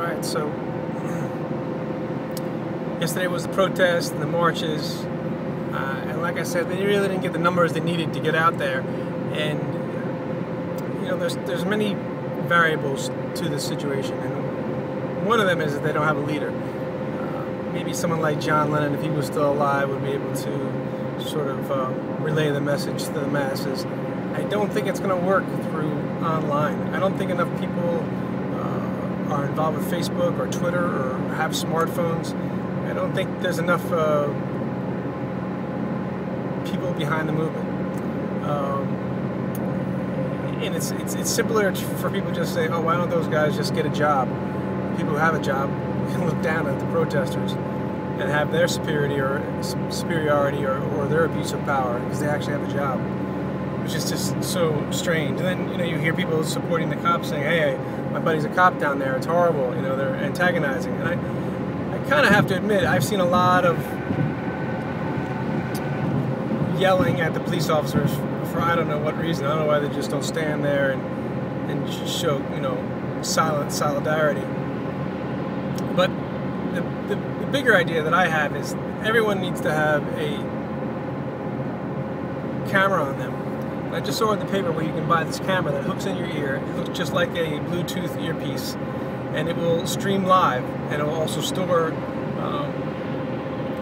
Right, so yesterday was the protest and the marches, and like I said, they really didn't get the numbers they needed to get out there. And you know, there's many variables to this situation, and one of them is that they don't have a leader. Maybe someone like John Lennon, if he was still alive, would be able to sort of relay the message to the masses. I don't think it's going to work through online. I don't think enough people are involved with Facebook or Twitter or have smartphones. I don't think there's enough people behind the movement. And it's simpler for people to just say, oh, why don't those guys just get a job? People who have a job can look down at the protesters and have their superiority or their abuse of power because they actually have a job, which is just so strange. And then, you know, you hear people supporting the cops saying, hey, my buddy's a cop down there, it's horrible, you know, they're antagonizing. And I kind of have to admit, I've seen a lot of yelling at the police officers for I don't know what reason. I don't know why they just don't stand there and show, you know, silent solidarity. But the bigger idea that I have is everyone needs to have a camera on them. And I just saw in the paper where you can buy this camera that hooks in your ear. It looks just like a Bluetooth earpiece, and it will stream live, and it will also store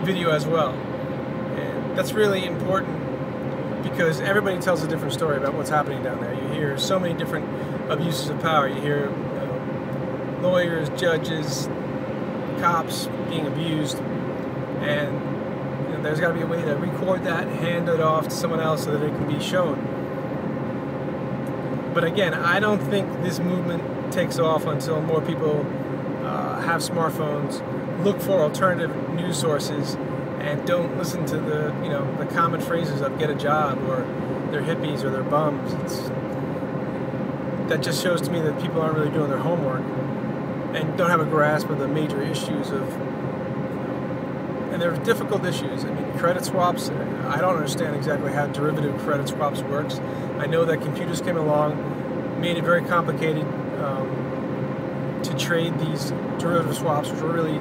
video as well. And that's really important because everybody tells a different story about what's happening down there. You hear so many different abuses of power. You hear lawyers, judges, cops being abused, and you know, there's got to be a way to record that, hand it off to someone else so that it can be shown. But again, I don't think this movement takes off until more people have smartphones, look for alternative news sources, and don't listen to the common phrases of "get a job" or "they're hippies" or "they're bums." That just shows to me that people aren't really doing their homework and don't have a grasp of the major issues and they're difficult issues. I mean, credit swaps, I don't understand exactly how derivative credit swaps works. I know that computers came along, made it very complicated to trade these derivative swaps, which were really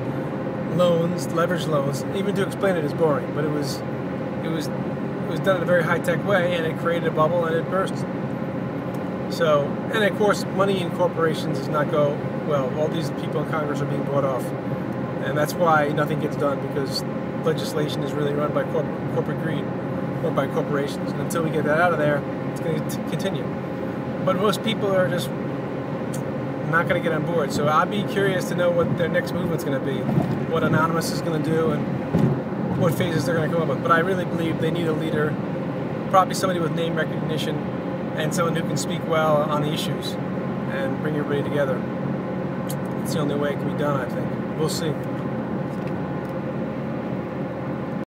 loans, leveraged loans. Even to explain it is boring, but it was done in a very high-tech way, and it created a bubble and it burst. So, and of course, money in corporations does not go well. All these people in Congress are being bought off, and that's why nothing gets done, because legislation is really run by corporate greed or by corporations. And until we get that out of there, it's going to continue. But most people are just not going to get on board. So I'd be curious to know what their next movement's going to be, what Anonymous is going to do, and what phases they're going to come up with. But I really believe they need a leader, probably somebody with name recognition, and someone who can speak well on the issues and bring everybody together. It's the only way it can be done, I think. We'll see.